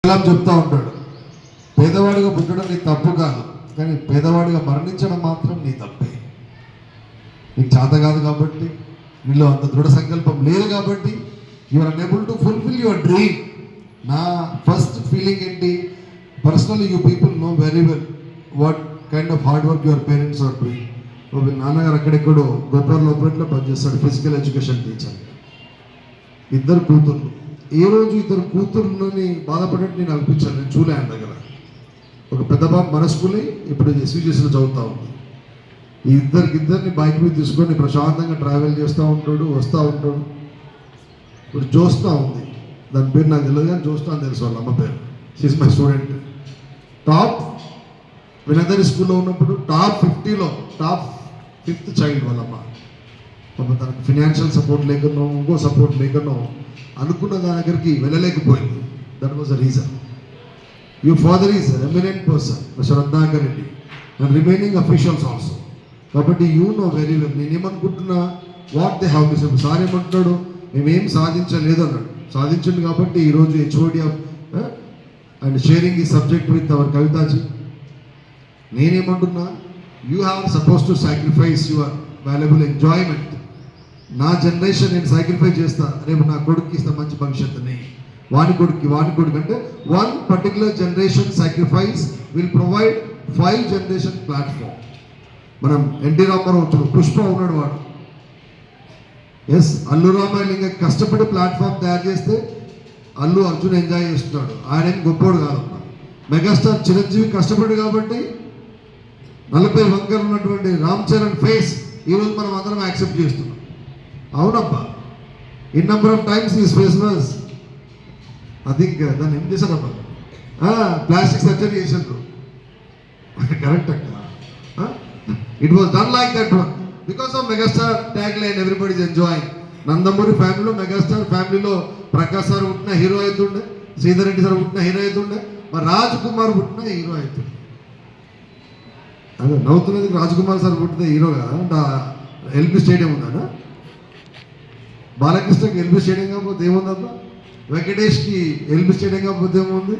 చెప్తా ఉంటాడు, పేదవాడిగా పుట్టడం నీ తప్పు కాదు, కానీ పేదవాడిగా మరణించడం మాత్రం నీ తప్పే. నీకు చేత కాదు కాబట్టి, నీలో అంత దృఢ సంకల్పం లేదు కాబట్టి you are unable to fulfil your dream. నా ఫస్ట్ ఫీలింగ్ ఏంటి, personally you people know very well what kind of hard work your parents are doing. నాన్నగారు అక్కడెక్కడో గోపాల్లో పనిచేస్తాడు, ఫిజికల్ ఎడ్యుకేషన్ టీచర్. ఇద్దరు కూతుర్లు. ఏ రోజు ఇద్దరు కూతుర్లని బాధపడేట్టు నేను అనిపించాను. నేను చూలే ఆయన దగ్గర. ఒక పెద్ద బాబు మన స్కూలే ఇప్పుడు ఎస్విజెస్లో చదువుతూ ఉంది. ఈ ఇద్దరిని బైక్ మీద తీసుకొని ప్రశాంతంగా ట్రావెల్ చేస్తూ ఉంటాడు, వస్తూ ఉంటాడు. ఇప్పుడు జోస్తా ఉంది, దాని పేరు నాకు తెలియదు కానీ జోస్తా అని తెలుసు వాళ్ళ అమ్మ పేరు. She is my student. టాప్ వీళ్ళందరి స్కూల్లో ఉన్నప్పుడు టాప్ 50లో టాప్ 5th చైల్డ్ వాళ్ళమ్మ. తనకు ఫినాన్షియల్ సపోర్ట్ లేకున్నాం, ఇంకో సపోర్ట్ లేకున్నాం, అనుకున్న దాని దగ్గరికి వెళ్ళలేకపోయింది. That was the reason. Your father is eminent person mister Ratnakar Reddy and remaining officials also. కాబట్టి యూ నో వెరీ వెల్ నేనేమనుకుంటున్నా what they have miss. Sir ఏమంటున్నాడు, మేమేం సాధించలేదు అన్నాడు. సాధించండి కాబట్టి ఈరోజు హెచ్ఓడి ఆఫ్ అండ్ షేరింగ్ ఈ సబ్జెక్ట్ విత్ అవర్ కవితాజీ. నేనేమంటున్నా, you have suppose to sacrifice your valuable enjoyment. నా జనరేషన్ నేను సాక్రిఫైస్ చేస్తా, రేపు నా కొడుకుకి ఇస్తా మంచి భవిష్యత్తుని. వాని కొడుకు అంటే 1 particular generation sacrifice will provide 5 generation platform. మనం ఎన్టీ రామారావు పుష్ప ఉన్నాడు, వాడు ఎస్ అల్లు రామాయణ కష్టపడి ప్లాట్ఫామ్ తయారు చేస్తే అల్లు అర్జున్ ఎంజాయ్ చేస్తున్నాడు. ఆయన ఏం గొప్పోడు కాదమ్మా. మెగాస్టార్ చిరంజీవి కష్టపడు కాబట్టి 40 వంకలు ఉన్నటువంటి రామ్ చరణ్ ఫేస్ ఈరోజు మనం అందరం యాక్సెప్ట్ చేస్తున్నాం. అవునబ్బా, in number of times his face was I think దాన్ని ఏం చేశారబ్బా, ప్లాస్టిక్ సర్జరీ చేశారు. కరెక్ట్ అక్క. It was done like that one because of megastar tag line everybody is enjoying. Nandamuri ఫ్యామిలీలో మెగాస్టార్ ఫ్యామిలీలో ప్రకాష్ సార్ పుట్టిన హీరో అవుతుండే, శ్రీధర్ రెడ్డి సార్ పుట్టిన హీరో అవుతుండే, మరి రాజ్ కుమార్ పుట్టిన హీరో అవుతుండే. అదే నవ్వుతున్నది, రాజ్ కుమార్ సార్ పుట్టిన హీరోగా ఎల్బీ స్టేడియం ఉందా, బాలకృష్ణకి ఎల్బీ స్టేడియం కాకపోతే ఏముందబ్బా, వెంకటేష్కి ఎల్బీ స్టేడియం కాకపోతే ఏముంది.